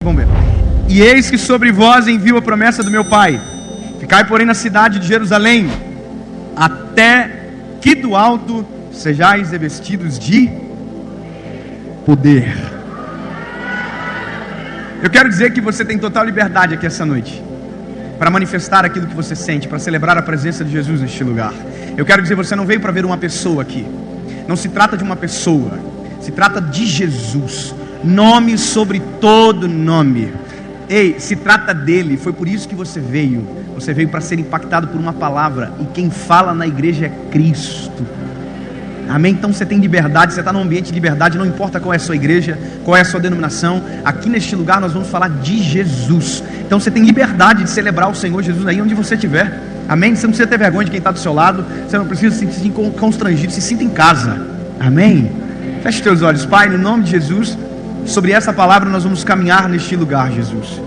Vamos ver. E eis que sobre vós envio a promessa do meu Pai. Ficai, porém, na cidade de Jerusalém, até que do alto sejais revestidos de poder. Eu quero dizer que você tem total liberdade aqui essa noite para manifestar aquilo que você sente, para celebrar a presença de Jesus neste lugar. Eu quero dizer, você não veio para ver uma pessoa aqui. Não se trata de uma pessoa, se trata de Jesus. Nome sobre todo nome. Ei, se trata dele. Foi por isso que você veio. Você veio para ser impactado por uma palavra. E quem fala na igreja é Cristo. Amém? Então você tem liberdade. Você está num ambiente de liberdade. Não importa qual é a sua igreja, qual é a sua denominação. Aqui neste lugar nós vamos falar de Jesus. Então você tem liberdade de celebrar o Senhor Jesus aí onde você estiver. Amém? Você não precisa ter vergonha de quem está do seu lado. Você não precisa se sentir constrangido. Se sinta em casa. Amém? Feche os teus olhos. Pai, no nome de Jesus, sobre essa palavra nós vamos caminhar neste lugar, Jesus.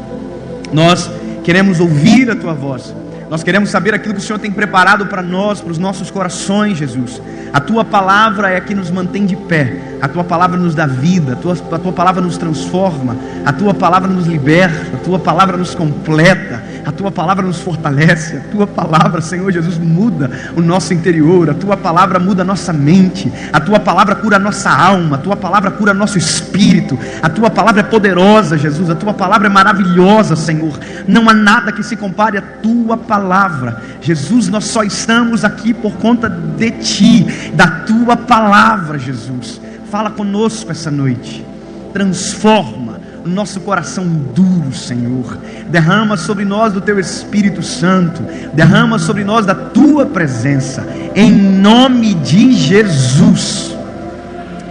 Nós queremos ouvir a Tua voz. Nós queremos saber aquilo que o Senhor tem preparado para nós, para os nossos corações, Jesus. A Tua palavra é a que nos mantém de pé. A Tua palavra nos dá vida. A Tua palavra nos transforma. A Tua palavra nos liberta. A Tua palavra nos completa. A Tua palavra nos fortalece. A Tua palavra, Senhor Jesus, muda o nosso interior. A Tua palavra muda a nossa mente. A Tua palavra cura a nossa alma. A Tua palavra cura nosso espírito. A Tua palavra é poderosa, Jesus. A Tua palavra é maravilhosa, Senhor. Não há nada que se compare à Tua palavra. Jesus, nós só estamos aqui por conta de Ti, da Tua palavra, Jesus. Fala conosco essa noite. Transforma o nosso coração duro, Senhor. Derrama sobre nós do Teu Espírito Santo. Derrama sobre nós da Tua presença. Em nome de Jesus.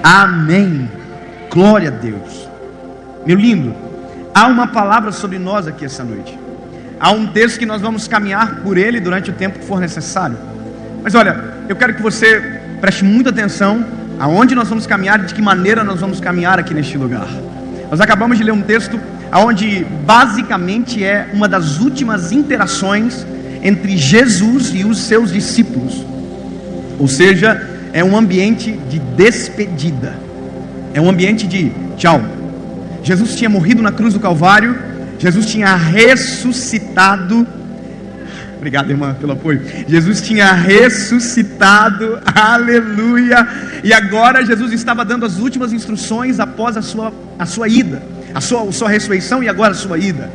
Amém. Glória a Deus. Meu lindo, há uma palavra sobre nós aqui essa noite. Há um texto que nós vamos caminhar por ele durante o tempo que for necessário. Mas olha, eu quero que você preste muita atenção aonde nós vamos caminhar e de que maneira nós vamos caminhar aqui neste lugar. Nós acabamos de ler um texto onde basicamente é uma das últimas interações entre Jesus e os seus discípulos. Ou seja, é um ambiente de despedida. É um ambiente de tchau. Jesus tinha morrido na cruz do Calvário. Jesus tinha ressuscitado. Obrigado, irmã, pelo apoio. Jesus tinha ressuscitado, aleluia. E agora Jesus estava dando as últimas instruções após a sua ida, a sua ressurreição e agora a sua ida.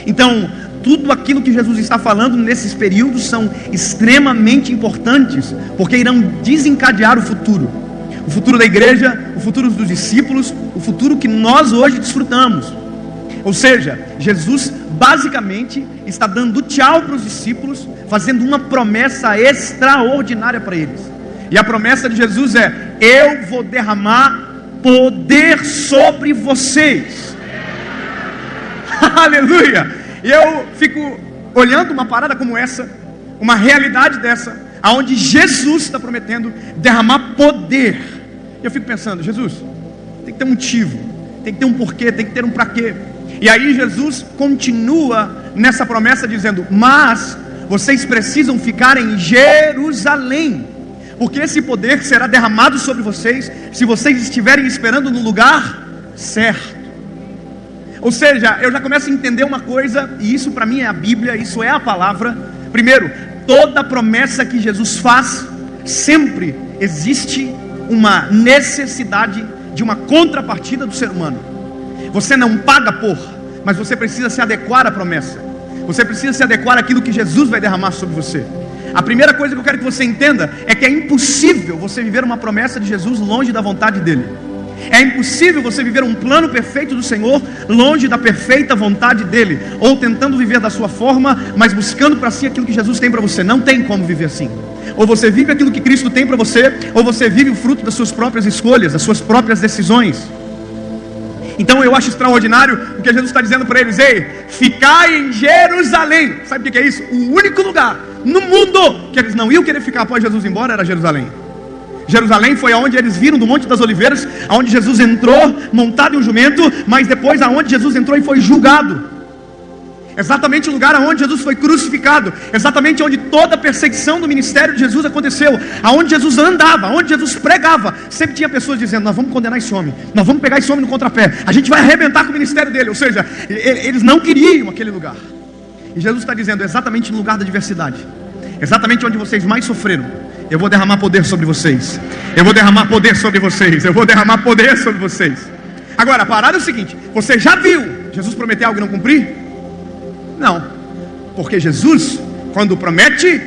Então, tudo aquilo que Jesus está falando nesses períodos são extremamente importantes, porque irão desencadear o futuro da igreja, o futuro dos discípulos, o futuro que nós hoje desfrutamos. Ou seja, Jesus basicamente está dando tchau para os discípulos, fazendo uma promessa extraordinária para eles. E a promessa de Jesus é: eu vou derramar poder sobre vocês. Aleluia! E eu fico olhando uma parada como essa, uma realidade dessa, aonde Jesus está prometendo derramar poder. E eu fico pensando, Jesus, tem que ter um motivo, tem que ter um porquê, tem que ter um pra quê. E aí Jesus continua nessa promessa dizendo: mas vocês precisam ficar em Jerusalém, porque esse poder será derramado sobre vocês se vocês estiverem esperando no lugar certo. Ou seja, eu já começo a entender uma coisa, e isso para mim é a Bíblia, isso é a palavra. Primeiro, toda promessa que Jesus faz, sempre existe uma necessidade de uma contrapartida do ser humano. Você não paga por, mas você precisa se adequar à promessa. Você precisa se adequar àquilo que Jesus vai derramar sobre você. A primeira coisa que eu quero que você entenda é que é impossível você viver uma promessa de Jesus longe da vontade dele. É impossível você viver um plano perfeito do Senhor longe da perfeita vontade dele, ou tentando viver da sua forma, mas buscando para si aquilo que Jesus tem para você. Não tem como viver assim. Ou você vive aquilo que Cristo tem para você, ou você vive o fruto das suas próprias escolhas, das suas próprias decisões. Então eu acho extraordinário o que Jesus está dizendo para eles: ei, ficai em Jerusalém. Sabe o que é isso? O único lugar no mundo que eles não iam querer ficar após Jesus ir embora era Jerusalém. Jerusalém foi aonde eles viram do Monte das Oliveiras, aonde Jesus entrou montado em um jumento, mas depois aonde Jesus entrou e foi julgado. exatamente o lugar onde Jesus foi crucificado, exatamente onde toda a perseguição do ministério de Jesus aconteceu, aonde Jesus andava, aonde Jesus pregava, sempre tinha pessoas dizendo: nós vamos condenar esse homem, nós vamos pegar esse homem no contrapé, a gente vai arrebentar com o ministério dele. Ou seja, eles não queriam aquele lugar. E Jesus está dizendo: exatamente no lugar da adversidade, exatamente onde vocês mais sofreram, eu vou derramar poder sobre vocês. Eu vou derramar poder sobre vocês. Eu vou derramar poder sobre vocês. Agora, a parada é o seguinte: você já viu Jesus prometer algo e não cumprir? Não. Porque Jesus, quando promete,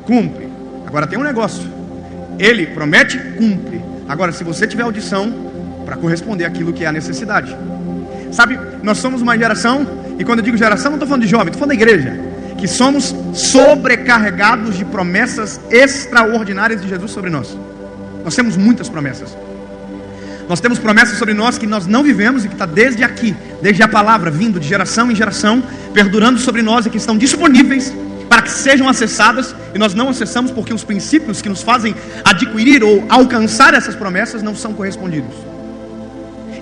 cumpre. Agora tem um negócio: Ele promete, cumpre. Agora, se você tiver audição para corresponder àquilo que é a necessidade. Sabe, nós somos uma geração, e quando eu digo geração, não estou falando de jovem, estou falando da igreja, que somos sobrecarregados de promessas extraordinárias de Jesus sobre nós. Nós temos muitas promessas. Nós temos promessas sobre nós que nós não vivemos e que está desde aqui, desde a palavra, vindo de geração em geração, perdurando sobre nós e que estão disponíveis para que sejam acessadas, e nós não acessamos porque os princípios que nos fazem adquirir ou alcançar essas promessas não são correspondidos.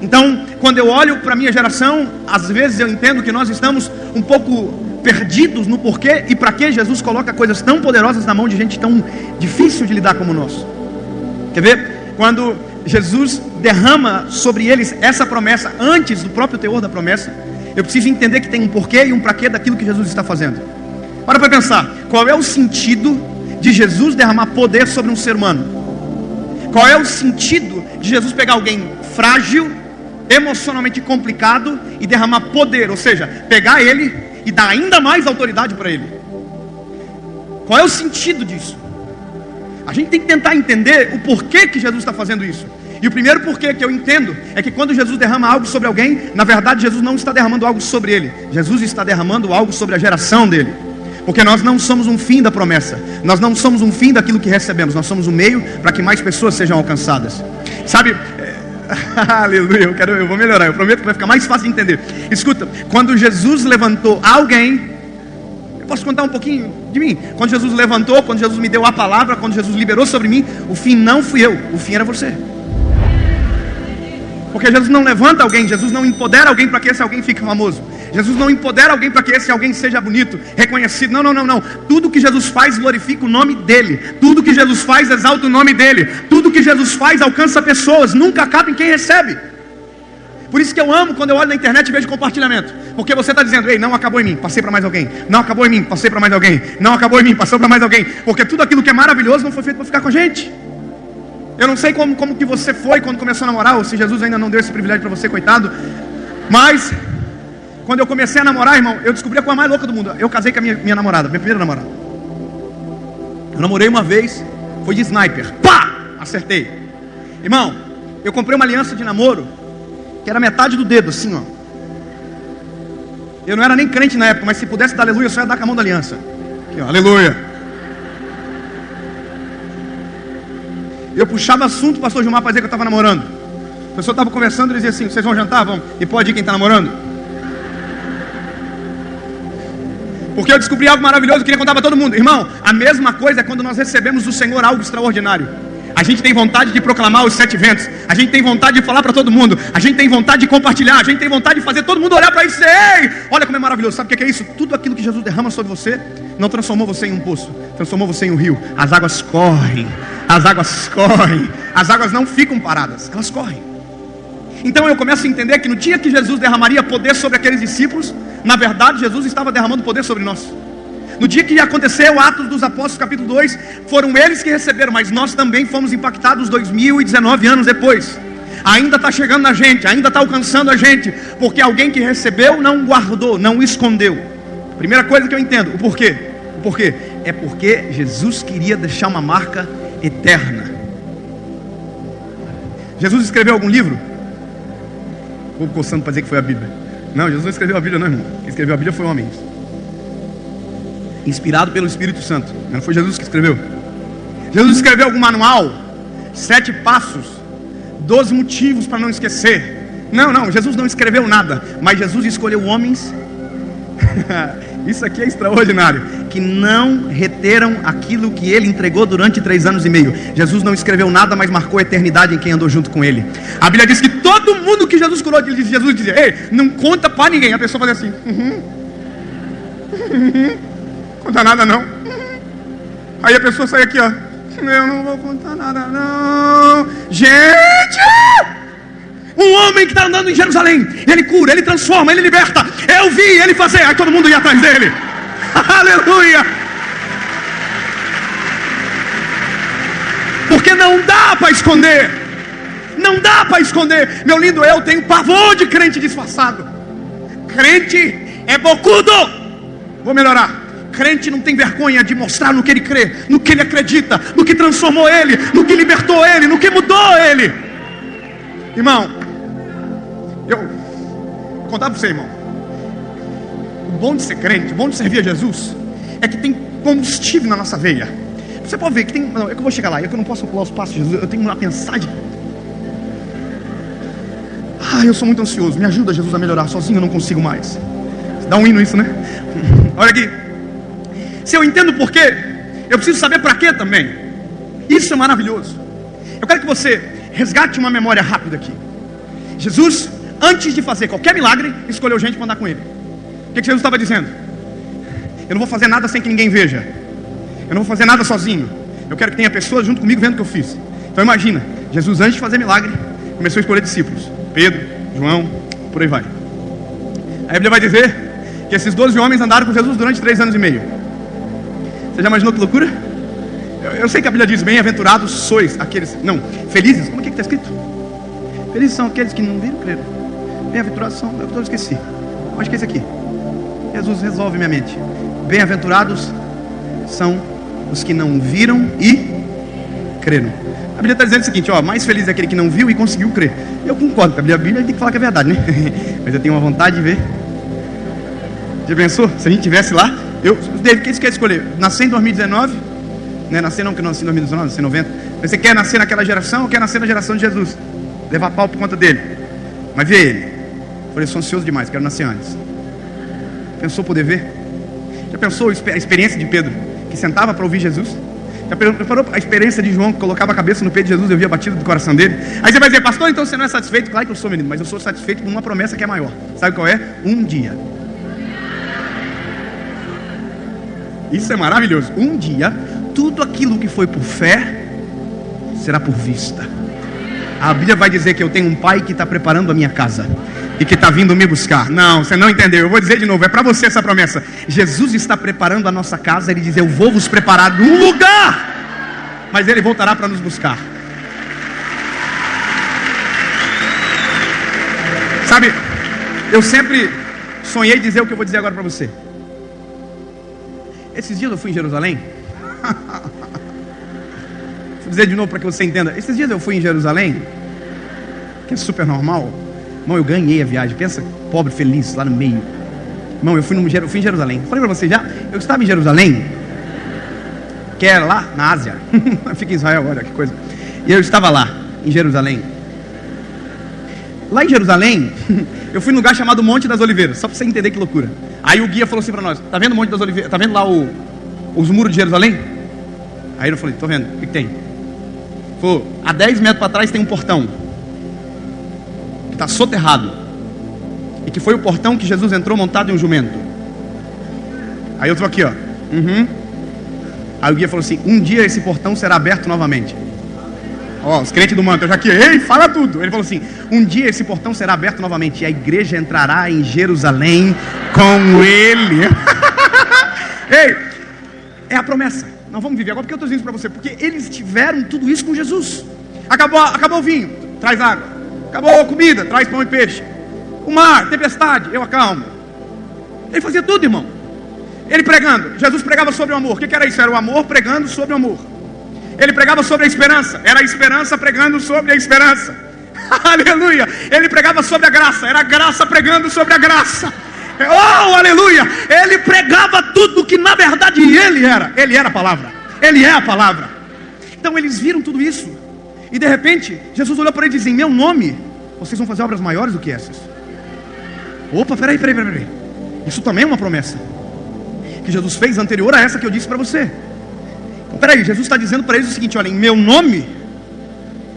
Então, quando eu olho para a minha geração, às vezes eu entendo que nós estamos um pouco perdidos no porquê e para que Jesus coloca coisas tão poderosas na mão de gente tão difícil de lidar como nós. Quer ver? Quando Jesus derrama sobre eles essa promessa, antes do próprio teor da promessa, eu preciso entender que tem um porquê e um para quê daquilo que Jesus está fazendo. Para pensar, qual é o sentido de Jesus derramar poder sobre um ser humano? Qual é o sentido de Jesus pegar alguém frágil, emocionalmente complicado e derramar poder, ou seja, pegar ele e dar ainda mais autoridade para ele? Qual é o sentido disso? A gente tem que tentar entender o porquê que Jesus está fazendo isso. E o primeiro porquê que eu entendo é que quando Jesus derrama algo sobre alguém, na verdade Jesus não está derramando algo sobre ele, Jesus está derramando algo sobre a geração dele. Porque nós não somos um fim da promessa, nós não somos um fim daquilo que recebemos, nós somos um meio para que mais pessoas sejam alcançadas. Sabe, aleluia, eu vou melhorar, eu prometo que vai ficar mais fácil de entender. Escuta, quando Jesus levantou alguém, eu posso contar um pouquinho de mim. Quando Jesus levantou, quando Jesus me deu a palavra, quando Jesus liberou sobre mim, o fim não fui eu, o fim era você. Porque Jesus não levanta alguém, Jesus não empodera alguém para que esse alguém fique famoso, Jesus não empodera alguém para que esse alguém seja bonito, reconhecido. Não. Tudo que Jesus faz glorifica o nome dele. Tudo que Jesus faz exalta o nome dele. Tudo que Jesus faz alcança pessoas, nunca acaba em quem recebe. Por isso que eu amo quando eu olho na internet e vejo compartilhamento. Porque você está dizendo: ei, não acabou em mim, passei para mais alguém. Não acabou em mim, passei para mais alguém. Não acabou em mim, passou para mais alguém. Porque tudo aquilo que é maravilhoso não foi feito para ficar com a gente. Eu não sei como que você foi quando começou a namorar, ou se Jesus ainda não deu esse privilégio para você, coitado. Mas quando eu comecei a namorar, irmão, eu descobri a coisa mais louca do mundo. Eu casei com a minha namorada, minha primeira namorada. Eu namorei uma vez, foi de sniper. Pá! Acertei. Irmão, eu comprei uma aliança de namoro que era metade do dedo, assim, ó. Eu não era nem crente na época, mas se pudesse dar aleluia, eu só ia dar com a mão da aliança. Aqui, ó, aleluia. Eu puxava assunto, o pastor Gilmar, para dizer que eu estava namorando. A pessoa estava conversando e dizia assim: vocês vão jantar? Vamos. E pode ir quem está namorando? Porque eu descobri algo maravilhoso, eu queria contar para todo mundo. Irmão, a mesma coisa é quando nós recebemos do Senhor algo extraordinário. A gente tem vontade de proclamar os 7 ventos. A gente tem vontade de falar para todo mundo. A gente tem vontade de compartilhar. A gente tem vontade de fazer todo mundo olhar para isso e dizer: ei, olha como é maravilhoso. Sabe o que é isso? Tudo aquilo que Jesus derrama sobre você não transformou você em um poço, transformou você em um rio. As águas correm. As águas correm. As águas não ficam paradas, elas correm. Então eu começo a entender que no dia que Jesus derramaria poder sobre aqueles discípulos, na verdade Jesus estava derramando poder sobre nós. No dia que aconteceu Atos dos Apóstolos capítulo 2, foram eles que receberam, mas nós também fomos impactados 2019 anos depois. Ainda está chegando na gente, ainda está alcançando a gente, porque alguém que recebeu não guardou, não escondeu. Primeira coisa que eu entendo, o porquê? O porquê? É porque Jesus queria deixar uma marca eterna. Jesus escreveu algum livro? Vou coçando para dizer que foi a Bíblia. Não, Jesus não escreveu a Bíblia não, irmão. Quem escreveu a Bíblia foi homens, inspirado pelo Espírito Santo. Não foi Jesus que escreveu. Jesus escreveu algum manual, 7 passos, 12 motivos para não esquecer. Não, Jesus não escreveu nada. Mas Jesus escolheu homens isso aqui é extraordinário, que não reteram aquilo que ele entregou durante 3 anos e meio. Jesus não escreveu nada, mas marcou a eternidade em quem andou junto com ele. A Bíblia diz que todo mundo que Jesus curou, Jesus dizia: ei, não conta para ninguém. A pessoa fazia assim: Conta nada não. Aí a pessoa sai aqui, ó. Eu não vou contar nada não. Gente! Um homem que está andando em Jerusalém. Ele cura, ele transforma, ele liberta. Eu vi ele fazer. Aí todo mundo ia atrás dele. Aleluia! Porque não dá para esconder. Não dá para esconder. Meu lindo, eu tenho pavor de crente disfarçado. Crente é bocudo. Vou melhorar. Crente não tem vergonha de mostrar no que ele crê, no que ele acredita, no que transformou ele, no que libertou ele, no que mudou ele. Irmão, eu vou contar para você, irmão. O bom de ser crente, o bom de servir a Jesus, é que tem combustível na nossa veia. Você pode ver que tem. Não, é que eu vou chegar lá, é que eu não posso pular os passos de Jesus. Eu tenho uma mensagem. Eu sou muito ansioso. Me ajuda, Jesus, a melhorar. Sozinho eu não consigo mais. Dá um hino isso, né? Olha aqui. Se eu entendo por quê, eu preciso saber para quê também. Isso é maravilhoso. Eu quero que você resgate uma memória rápida aqui. Jesus, antes de fazer qualquer milagre, escolheu gente para andar com ele. O que Jesus estava dizendo? Eu não vou fazer nada sem que ninguém veja. Eu não vou fazer nada sozinho. Eu quero que tenha pessoas junto comigo vendo o que eu fiz. Então imagina, Jesus antes de fazer milagre, começou a escolher discípulos. Pedro, João, por aí vai. A Bíblia vai dizer que esses 12 homens andaram com Jesus durante 3 anos e meio. Você já imaginou que loucura? Eu sei que a Bíblia diz, bem-aventurados sois aqueles... Não, felizes, como é que está escrito? Felizes são aqueles que não viram, creram. Bem-aventurados são, eu esqueci. Acho que é esse aqui. Jesus resolve minha mente. Bem-aventurados são os que não viram e creram. A Bíblia está dizendo o seguinte, ó, mais feliz é aquele que não viu e conseguiu crer. Eu concordo, a Bíblia tem que falar que é verdade, né? Mas eu tenho uma vontade de ver. Já pensou? Se a gente estivesse lá, David, o que você quer escolher? Nascer em 2019? Não é nascer não, que eu não nasci em 2019, nasci em 90. Mas você quer nascer naquela geração ou quer nascer na geração de Jesus? Levar pau por conta dele. Mas vê ele. Eu falei, sou ansioso demais, quero nascer antes. Pensou poder ver? Já pensou a experiência de Pedro, que sentava para ouvir Jesus? Já preparou a experiência de João, que colocava a cabeça no peito de Jesus e eu via a batida do coração dele? Aí você vai dizer, pastor, então você não é satisfeito? Claro que eu sou, menino, mas eu sou satisfeito por uma promessa que é maior. Sabe qual é? Um dia. Isso é maravilhoso. Um dia, tudo aquilo que foi por fé será por vista. A Bíblia vai dizer que eu tenho um pai que está preparando a minha casa e que está vindo me buscar. Não, você não entendeu. Eu vou dizer de novo, é para você essa promessa. Jesus está preparando a nossa casa. Ele diz, eu vou vos preparar um lugar, mas Ele voltará para nos buscar. Sabe, eu sempre sonhei dizer o que eu vou dizer agora para você. Esses dias eu fui em Jerusalém. Vou dizer de novo para que você entenda. Esses dias eu fui em Jerusalém, que é super normal. Irmão, eu ganhei a viagem. Pensa, pobre, feliz, lá no meio. Irmão, eu fui em Jerusalém. Falei para você já, eu estava em Jerusalém, que era lá na Ásia. Fica em Israel, olha que coisa. E eu estava lá, em Jerusalém. Lá em Jerusalém, eu fui num lugar chamado Monte das Oliveiras, só para você entender que loucura. Aí o guia falou assim para nós, tá vendo o Monte das Oliveiras? Tá vendo lá os muros de Jerusalém? Aí eu falei, tô vendo, o que tem? Falou, a 10 metros para trás tem um portão que está soterrado, e que foi o portão que Jesus entrou montado em um jumento. Aí eu estou aqui, ó. Aí o guia falou assim, um dia esse portão será aberto novamente. Ó, os crentes do manto, eu já aqui, ei, fala tudo. Ele falou assim, um dia esse portão será aberto novamente e a igreja entrará em Jerusalém com ele. Ei, é a promessa. Nós vamos viver agora, porque eu estou dizendo isso para você, porque eles tiveram tudo isso com Jesus. Acabou o vinho, traz água. Acabou a comida, traz pão e peixe. O mar, tempestade, eu acalmo. Ele fazia tudo, irmão. Ele pregando, Jesus pregava sobre o amor. O que era isso? Era o amor pregando sobre o amor. Ele pregava sobre a esperança, era a esperança pregando sobre a esperança. Aleluia. Ele pregava sobre a graça, era a graça pregando sobre a graça. Oh, aleluia. Ele pregava tudo que na verdade ele era a palavra. Ele é a palavra. Então eles viram tudo isso. E de repente, Jesus olhou para ele e disse, em meu nome, vocês vão fazer obras maiores do que essas. Opa, peraí. Isso também é uma promessa que Jesus fez anterior a essa que eu disse para você. Peraí, Jesus está dizendo para eles o seguinte, olha, em meu nome,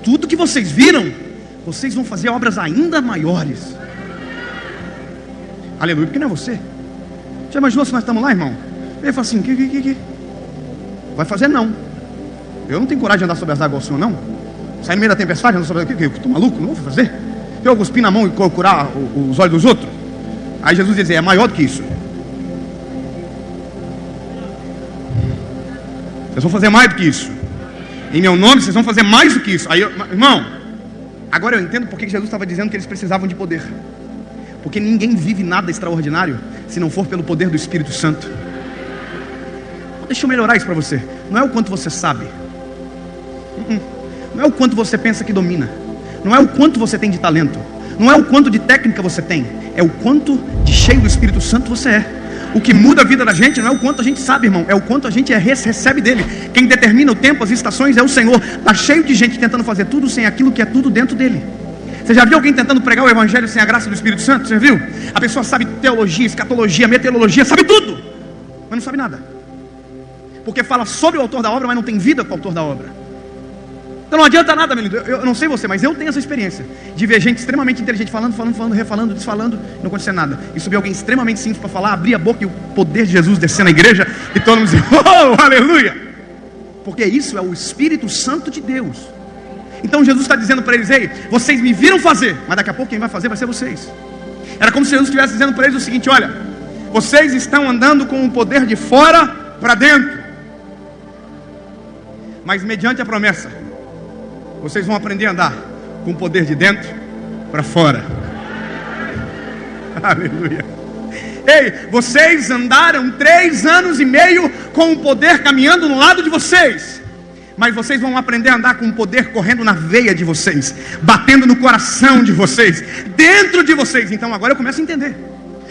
tudo que vocês viram, vocês vão fazer obras ainda maiores. Aleluia, porque não é você. Já imaginou se nós estamos lá, irmão? Ele fala assim, que? Vai fazer não. Eu não tenho coragem de andar sobre as águas igual o senhor, não. Sair no meio da tempestade, andar sobre as águas, eu estou maluco? Não vou fazer. Eu cuspir na mão e curar os olhos dos outros. Aí Jesus dizia, é maior do que isso. Vocês vão fazer mais do que isso. Em meu nome, vocês vão fazer mais do que isso. Aí, irmão, agora eu entendo porque Jesus estava dizendo que eles precisavam de poder. Porque ninguém vive nada extraordinário se não for pelo poder do Espírito Santo. Deixa eu melhorar isso para você. Não é o quanto você sabe. Não é o quanto você pensa que domina. Não é o quanto você tem de talento. Não é o quanto de técnica você tem. É o quanto de cheio do Espírito Santo você é. O que muda a vida da gente não é o quanto a gente sabe, irmão. É o quanto a gente recebe dele. Quem determina o tempo, as estações é o Senhor. Está cheio de gente tentando fazer tudo sem aquilo que é tudo dentro dele. Você já viu alguém tentando pregar o Evangelho sem a graça do Espírito Santo? Você já viu? A pessoa sabe teologia, escatologia, meteorologia, sabe tudo, mas não sabe nada. Porque fala sobre o autor da obra, mas não tem vida com o autor da obra. Então não adianta nada, meu lindo. Eu não sei você, mas eu tenho essa experiência de ver gente extremamente inteligente falando, refalando, desfalando, e não acontecer nada. E subir alguém extremamente simples para falar, abrir a boca e o poder de Jesus descer na igreja e todo mundo dizer, oh, aleluia! Porque isso é o Espírito Santo de Deus. Então Jesus está dizendo para eles, ei, vocês me viram fazer, mas daqui a pouco quem vai fazer vai ser vocês. Era como se Jesus estivesse dizendo para eles o seguinte, olha, vocês estão andando com o poder de fora para dentro, mas mediante a promessa, vocês vão aprender a andar com o poder de dentro para fora. Aleluia. Ei, vocês andaram 3 anos e meio com o poder caminhando no lado de vocês, mas vocês vão aprender a andar com o poder correndo na veia de vocês, batendo no coração de vocês, dentro de vocês. Então agora eu começo a entender.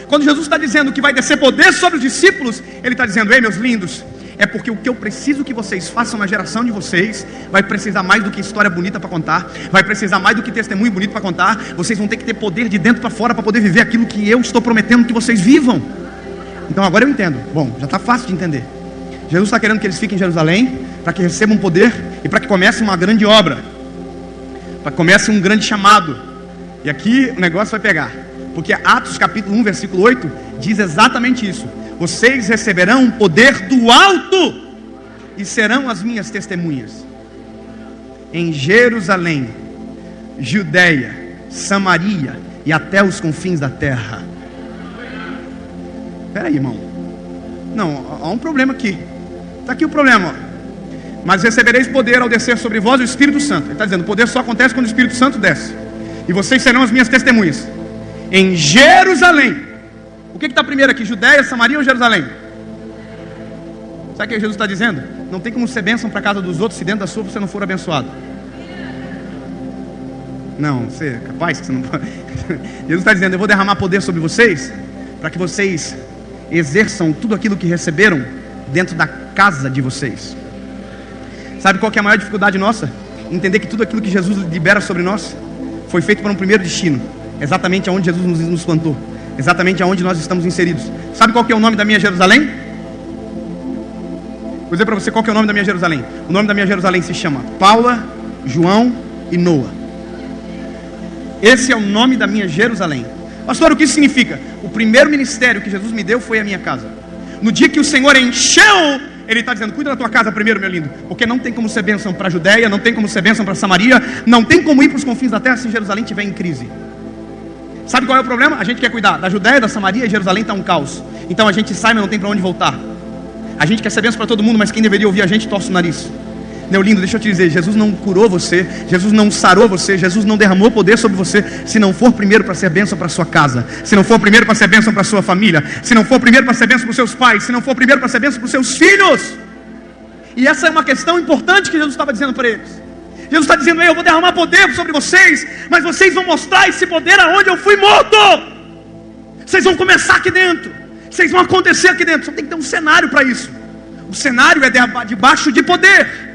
Quando Jesus está dizendo que vai descer poder sobre os discípulos, Ele está dizendo, ei meus lindos, é porque o que eu preciso que vocês façam na geração de vocês vai precisar mais do que história bonita para contar, vai precisar mais do que testemunho bonito para contar. Vocês vão ter que ter poder de dentro para fora para poder viver aquilo que eu estou prometendo que vocês vivam. Então agora eu entendo. Bom, já está fácil de entender. Jesus está querendo que eles fiquem em Jerusalém para que recebam poder e para que comece uma grande obra, para que comece um grande chamado. E aqui o negócio vai pegar, porque Atos capítulo 1 versículo 8 diz exatamente isso. Vocês receberão poder do alto e serão as minhas testemunhas em Jerusalém, Judeia, Samaria e até os confins da terra. Espera aí, irmão. Não, há um problema aqui. Está aqui o problema, ó. Mas recebereis poder ao descer sobre vós o Espírito Santo. Ele está dizendo, o poder só acontece quando o Espírito Santo desce. E vocês serão as minhas testemunhas em Jerusalém. O que está primeiro aqui? Judeia, Samaria ou Jerusalém? Sabe o que Jesus está dizendo? Não tem como ser bênção para a casa dos outros se dentro da sua você não for abençoado. Não, você é capaz que você não pode. Jesus está dizendo, eu vou derramar poder sobre vocês para que vocês exerçam tudo aquilo que receberam dentro da casa de vocês. Sabe qual que é a maior dificuldade nossa? Entender que tudo aquilo que Jesus libera sobre nós foi feito para um primeiro destino, exatamente aonde Jesus nos plantou, exatamente aonde nós estamos inseridos. Sabe qual que é o nome da minha Jerusalém? Vou dizer para você qual que é o nome da minha Jerusalém. O nome da minha Jerusalém se chama Paula, João e Noa. Esse é o nome da minha Jerusalém. Pastor, o que isso significa? O primeiro ministério que Jesus me deu foi a minha casa. No dia que o Senhor encheu, Ele está dizendo, cuida da tua casa primeiro, meu lindo, porque não tem como ser bênção para a Judeia, não tem como ser bênção para Samaria, não tem como ir para os confins da terra se Jerusalém estiver em crise. Sabe qual é o problema? A gente quer cuidar da Judeia, da Samaria, e Jerusalém está um caos. Então a gente sai, mas não tem para onde voltar. A gente quer ser bênção para todo mundo, mas quem deveria ouvir a gente torce o nariz. Meu lindo, deixa eu te dizer, Jesus não curou você, Jesus não sarou você, Jesus não derramou poder sobre você, se não for primeiro para ser bênção para sua casa, se não for primeiro para ser bênção para sua família, se não for primeiro para ser bênção para os seus pais, se não for primeiro para ser bênção para os seus filhos. E essa é uma questão importante que Jesus estava dizendo para eles. Jesus está dizendo, eu vou derramar poder sobre vocês, mas vocês vão mostrar esse poder aonde eu fui morto. Vocês vão começar aqui dentro, vocês vão acontecer aqui dentro. Só tem que ter um cenário para isso. O cenário é debaixo de poder.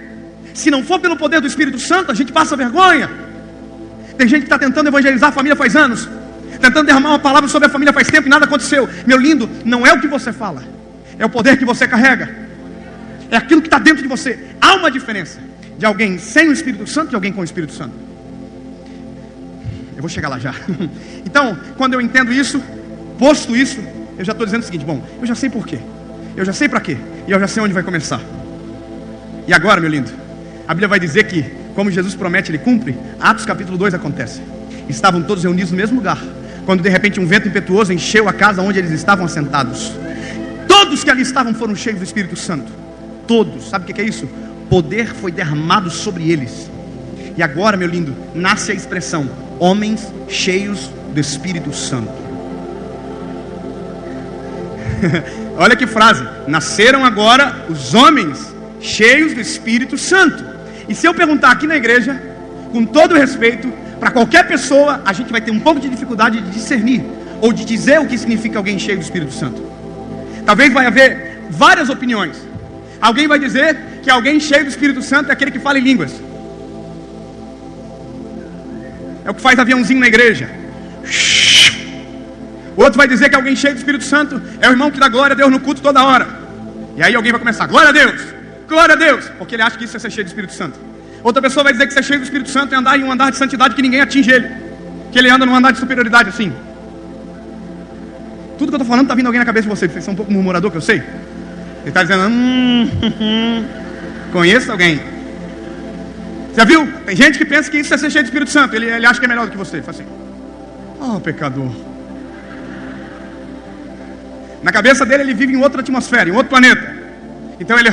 Se não for pelo poder do Espírito Santo, a gente passa vergonha. Tem gente que está tentando evangelizar a família faz anos, tentando derramar uma palavra sobre a família faz tempo e nada aconteceu. Meu lindo, não é o que você fala, é o poder que você carrega, é aquilo que está dentro de você. Há uma diferença de alguém sem o Espírito Santo e de alguém com o Espírito Santo. Eu vou chegar lá já. Então, quando eu entendo isso, posto isso, eu já estou dizendo o seguinte: bom, eu já sei por quê, eu já sei para quê, e eu já sei onde vai começar. E agora, meu lindo, a Bíblia vai dizer que, como Jesus promete, Ele cumpre. Atos capítulo 2 acontece. Estavam todos reunidos no mesmo lugar, quando de repente um vento impetuoso encheu a casa onde eles estavam assentados. Todos que ali estavam foram cheios do Espírito Santo. Todos. Sabe o que é isso? Poder foi derramado sobre eles. E agora, meu lindo, nasce a expressão: homens cheios do Espírito Santo. Olha que frase: nasceram agora os homens cheios do Espírito Santo. E se eu perguntar aqui na igreja, com todo respeito, para qualquer pessoa, a gente vai ter um pouco de dificuldade de discernir, ou de dizer o que significa alguém cheio do Espírito Santo. Talvez vai haver várias opiniões. Alguém vai dizer que alguém cheio do Espírito Santo é aquele que fala em línguas. É o que faz aviãozinho na igreja. O outro vai dizer que alguém cheio do Espírito Santo é o irmão que dá glória a Deus no culto toda hora. E aí alguém vai começar: glória a Deus, glória a Deus, porque ele acha que isso é ser cheio do Espírito Santo. Outra pessoa vai dizer que ser cheio do Espírito Santo é andar em um andar de santidade que ninguém atinge ele, que ele anda num andar de superioridade assim. Tudo que eu estou falando está vindo alguém na cabeça de vocês. Vocês são um pouco murmurador, que eu sei. Ele está dizendo: conheço alguém. Já viu? Tem gente que pensa que isso é ser cheio do Espírito Santo. Ele acha que é melhor do que você. Ele fala assim: oh, pecador. Na cabeça dele, ele vive em outra atmosfera, em outro planeta. Então ele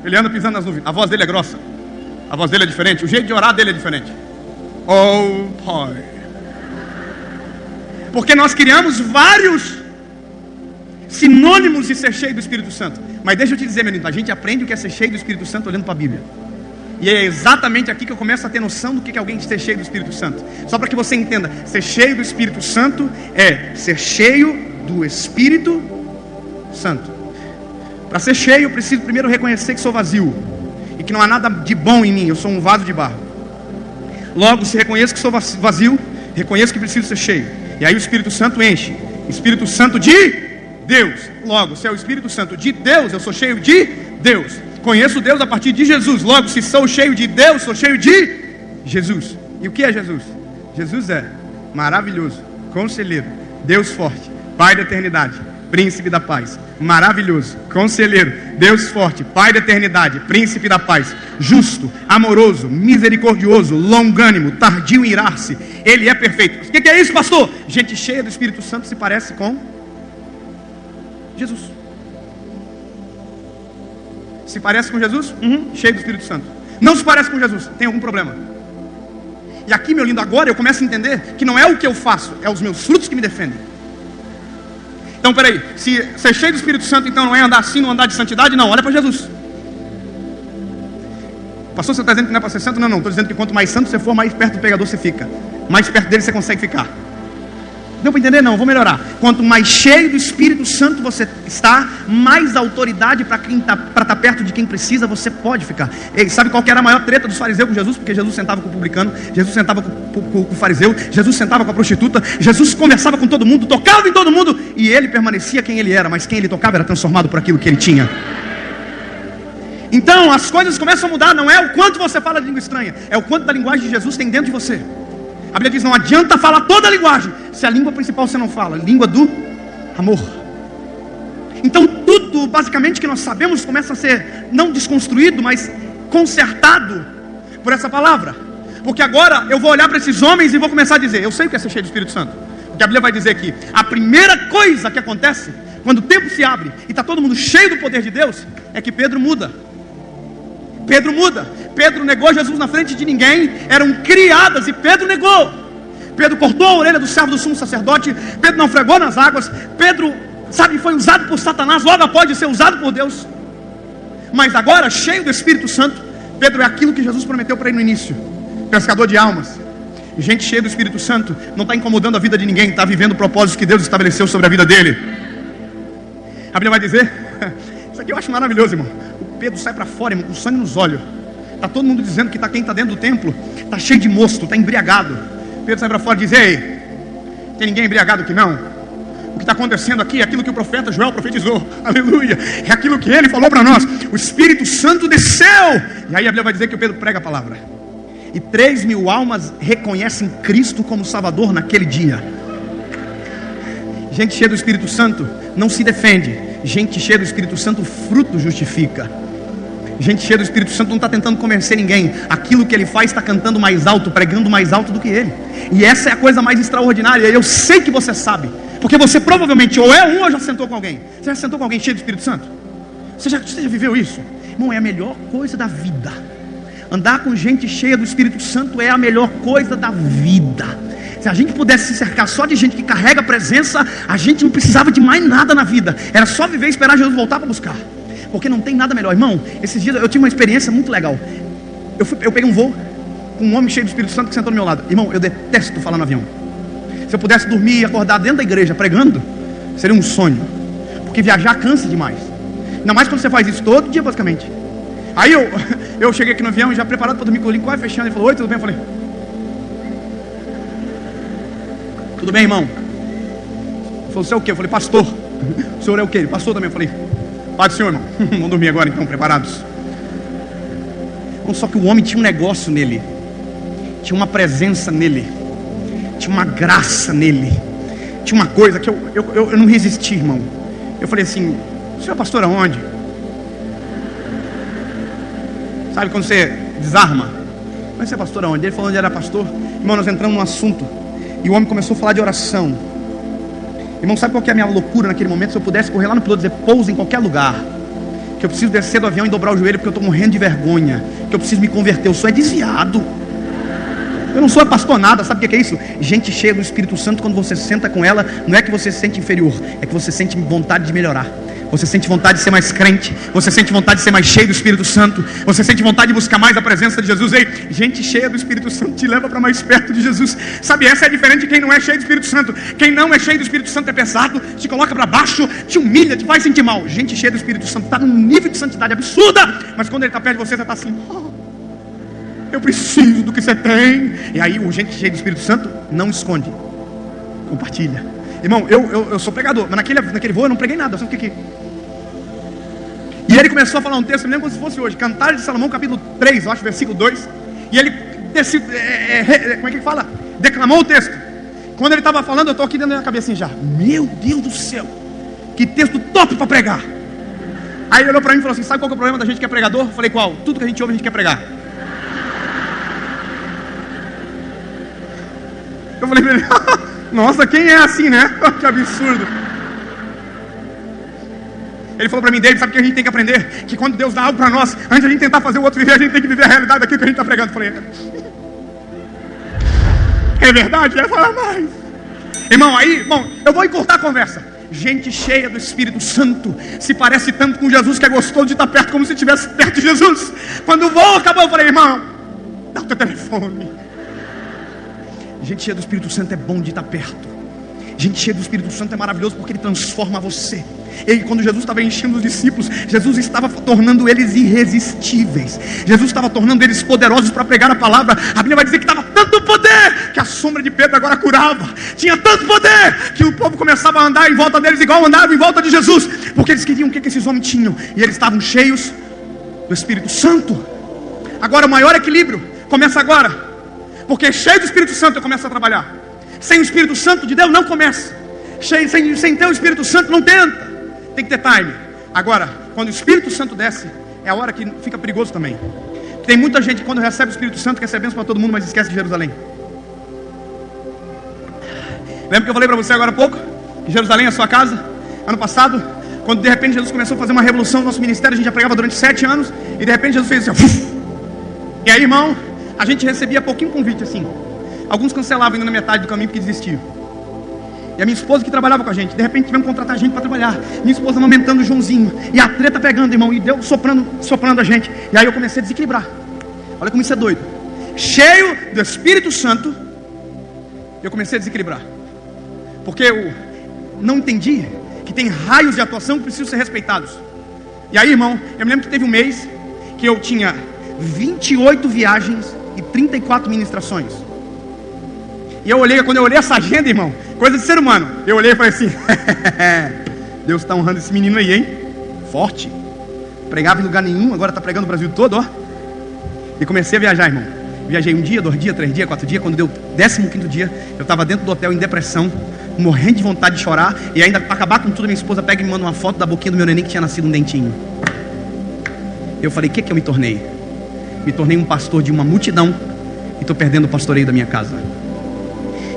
ele anda pisando nas nuvens. A voz dele é grossa, a voz dele é diferente, o jeito de orar dele é diferente. Oh, Pai. Porque nós criamos vários sinônimos de ser cheio do Espírito Santo. Mas deixa eu te dizer, menino, a gente aprende o que é ser cheio do Espírito Santo olhando para a Bíblia. E é exatamente aqui que eu começo a ter noção do que é alguém ser cheio do Espírito Santo. Só para que você entenda: ser cheio do Espírito Santo é ser cheio do Espírito Santo. Para ser cheio, eu preciso primeiro reconhecer que sou vazio e que não há nada de bom em mim. Eu sou um vaso de barro. Logo, se reconheço que sou vazio, reconheço que preciso ser cheio. E aí o Espírito Santo enche. Espírito Santo de Deus. Logo, se é o Espírito Santo de Deus, eu sou cheio de Deus. Conheço Deus a partir de Jesus. Logo, se sou cheio de Deus, sou cheio de Jesus. E o que é Jesus? Jesus é maravilhoso, conselheiro, Deus forte, Pai da eternidade, Príncipe da paz. Maravilhoso, conselheiro, Deus forte, Pai da eternidade, Príncipe da paz. Justo, amoroso, misericordioso, longânimo, tardio em irar-se. Ele é perfeito. O que é isso, pastor? Gente cheia do Espírito Santo se parece com Jesus. Se parece com Jesus? Cheio do Espírito Santo. Não se parece com Jesus, tem algum problema. E aqui, meu lindo, agora eu começo a entender que não é o que eu faço, é os meus frutos que me defendem. Então, peraí, se ser cheio do Espírito Santo então não é andar assim, não andar de santidade? Não, olha para Jesus. Pastor, você está dizendo que não é para ser santo? Não, estou dizendo que quanto mais santo você for, mais perto do pecador você fica. Mais perto dele você consegue ficar. Deu para entender? Não, vou melhorar. Quanto mais cheio do Espírito Santo você está, mais autoridade para estar perto de quem precisa você pode ficar. E sabe qual que era a maior treta dos fariseus com Jesus? Porque Jesus sentava com o publicano, Jesus sentava com o fariseu, Jesus sentava com a prostituta, Jesus conversava com todo mundo, tocava em todo mundo, e ele permanecia quem ele era, mas quem ele tocava era transformado por aquilo que ele tinha. Então as coisas começam a mudar. Não é o quanto você fala de língua estranha, é o quanto da linguagem de Jesus tem dentro de você. A Bíblia diz: não adianta falar toda a linguagem se a língua principal você não fala, língua do amor. Então tudo basicamente que nós sabemos começa a ser não desconstruído, mas consertado por essa palavra. Porque agora eu vou olhar para esses homens e vou começar a dizer: eu sei o que é ser cheio do Espírito Santo. Porque a Bíblia vai dizer que a primeira coisa que acontece quando o templo se abre e está todo mundo cheio do poder de Deus é que Pedro muda. Pedro muda. Pedro negou Jesus na frente de ninguém. Eram criadas e Pedro negou. Pedro cortou a orelha do servo do sumo sacerdote. Pedro naufragou nas águas. Pedro, foi usado por Satanás. Logo pode ser usado por Deus. Mas agora, cheio do Espírito Santo, Pedro é aquilo que Jesus prometeu para ele no início: pescador de almas. Gente cheia do Espírito Santo não está incomodando a vida de ninguém, está vivendo o propósito que Deus estabeleceu sobre a vida dele. A Bíblia vai dizer, isso aqui eu acho maravilhoso, irmão. O Pedro sai para fora, irmão, com sangue nos olhos. Está todo mundo dizendo que quem está dentro do templo está cheio de mosto, está embriagado. Pedro sai para fora e diz: ei, tem ninguém embriagado aqui não? O que está acontecendo aqui é aquilo que o profeta Joel profetizou. Aleluia. É aquilo que ele falou para nós. O Espírito Santo desceu. E aí a Bíblia vai dizer que o Pedro prega a palavra. E 3.000 almas reconhecem Cristo como Salvador naquele dia. Gente cheia do Espírito Santo não se defende. Gente cheia do Espírito Santo, fruto justifica. Gente cheia do Espírito Santo não está tentando convencer ninguém. Aquilo que ele faz está cantando mais alto, pregando mais alto do que ele. E essa é a coisa mais extraordinária. Eu sei que você sabe, porque você provavelmente ou é um ou já sentou com alguém. Você já sentou com alguém cheio do Espírito Santo? Você já viveu isso? Irmão, é a melhor coisa da vida. Andar com gente cheia do Espírito Santo é a melhor coisa da vida. Se a gente pudesse se cercar só de gente que carrega a presença, a gente não precisava de mais nada na vida. Era só viver e esperar Jesus voltar para buscar. Porque não tem nada melhor. Irmão, esses dias eu tive uma experiência muito legal. Eu peguei um voo com um homem cheio do Espírito Santo que sentou do meu lado. Irmão, eu detesto falar no avião. Se eu pudesse dormir e acordar dentro da igreja pregando, seria um sonho. Porque viajar cansa demais. Ainda mais quando você faz isso todo dia, basicamente. Aí eu cheguei aqui no avião, já preparado para dormir com o olhinho quase fechando. Ele falou: oi, tudo bem? Eu falei: tudo bem, irmão? Ele falou: você é o quê? Eu falei: pastor. O senhor é o quê? Ele: pastor também. Eu falei: paz do Senhor, irmão. Vamos dormir agora então, preparados? Só que o homem tinha um negócio nele, tinha uma presença nele, tinha uma graça nele, tinha uma coisa que eu não resisti, irmão. Eu falei assim: o senhor é pastor aonde? Sabe quando você desarma? Mas você é pastor aonde? Ele falou onde era pastor. Irmão, nós entramos num assunto e o homem começou a falar de oração. Irmão, sabe qual que é a minha loucura naquele momento? Se eu pudesse correr lá no piloto e dizer: pousa em qualquer lugar, que eu preciso descer do avião e dobrar o joelho porque eu estou morrendo de vergonha, que eu preciso me converter. Eu sou desviado. Eu não sou pastor nada. Sabe o que é isso? Gente cheia do Espírito Santo, quando você senta com ela, não é que você se sente inferior, é que você sente vontade de melhorar. Você sente vontade de ser mais crente. Você sente vontade de ser mais cheio do Espírito Santo. Você sente vontade de buscar mais a presença de Jesus. Ei, gente cheia do Espírito Santo te leva para mais perto de Jesus. Sabe, essa é diferente de quem não é cheio do Espírito Santo. Quem não é cheio do Espírito Santo é pesado, te coloca para baixo, te humilha, te faz sentir mal. Gente cheia do Espírito Santo está num nível de santidade absurda, mas quando ele está perto de você, você está assim: oh, eu preciso do que você tem. E aí o gente cheio do Espírito Santo não esconde, compartilha. Irmão, eu sou pregador, mas naquele voo eu não preguei nada. Sabe o que? E ele começou a falar um texto, eu me lembro como se fosse hoje, Cantares de Salomão, capítulo 3, eu acho, versículo 2. E ele como é que fala? Declamou o texto. Quando ele estava falando, eu estou aqui dentro da minha cabeça assim já: meu Deus do céu, que texto top para pregar. Aí ele olhou para mim e falou assim: sabe qual que é o problema da gente que é pregador? Eu falei: qual? Tudo que a gente ouve a gente quer pregar. Eu falei para ele: nossa, quem é assim, né? Que absurdo. Ele falou para mim: David, sabe o que a gente tem que aprender? Que quando Deus dá algo para nós, antes de a gente tentar fazer o outro viver, a gente tem que viver a realidade daquilo que a gente está pregando. Eu falei: é verdade? Ele falou: mais. Irmão, aí, eu vou encurtar a conversa. Gente cheia do Espírito Santo se parece tanto com Jesus que é gostoso de estar perto, como se estivesse perto de Jesus. Quando o voo acabou, eu falei: irmão, dá o teu telefone. Gente cheia do Espírito Santo é bom de estar perto. Gente cheia do Espírito Santo é maravilhoso porque ele transforma você. E quando Jesus estava enchendo os discípulos, Jesus estava tornando eles irresistíveis. Jesus estava tornando eles poderosos para pregar a palavra. A Bíblia vai dizer que estava tanto poder que a sombra de Pedro agora curava. Tinha tanto poder que o povo começava a andar em volta deles igual andava em volta de Jesus, porque eles queriam o que esses homens tinham. E eles estavam cheios do Espírito Santo. Agora o maior equilíbrio começa agora, porque cheio do Espírito Santo eu começo a trabalhar. Sem o Espírito Santo de Deus não começa. Sem ter o Espírito Santo não tenta. Tem que ter time. Agora, quando o Espírito Santo desce, é a hora que fica perigoso também. Tem muita gente que quando recebe o Espírito Santo quer ser bênção para todo mundo, mas esquece de Jerusalém. Lembra que eu falei para você agora há pouco? Que Jerusalém é a sua casa? Ano passado, quando de repente Jesus começou a fazer uma revolução no nosso ministério, a gente já pregava durante 7 anos, e de repente Jesus fez assim, e aí, irmão, a gente recebia pouquinho convite assim. Alguns cancelavam ainda na metade do caminho porque desistiam. E a minha esposa que trabalhava com a gente, de repente tivemos que contratar gente para trabalhar. Minha esposa amamentando o Joãozinho, e a treta pegando, irmão, e Deus soprando a gente. E aí eu comecei a desequilibrar. Olha como isso é doido. Cheio do Espírito Santo, eu comecei a desequilibrar. Porque eu não entendi que tem raios de atuação que precisam ser respeitados. E aí, irmão, eu me lembro que teve um mês que eu tinha 28 viagens e 34 ministrações. E quando eu olhei essa agenda, irmão, coisa de ser humano, eu olhei e falei assim, Deus está honrando esse menino aí, hein? Forte. Pregava em lugar nenhum, agora está pregando o Brasil todo, ó. E comecei a viajar, irmão. Viajei 1 dia, 2 dias, 3 dias, 4 dias. Quando deu o 15º dia, eu estava dentro do hotel em depressão, morrendo de vontade de chorar. E ainda, para acabar com tudo, minha esposa pega e me manda uma foto da boquinha do meu neném que tinha nascido um dentinho. Eu falei, o que eu me tornei? Me tornei um pastor de uma multidão e estou perdendo o pastoreio da minha casa.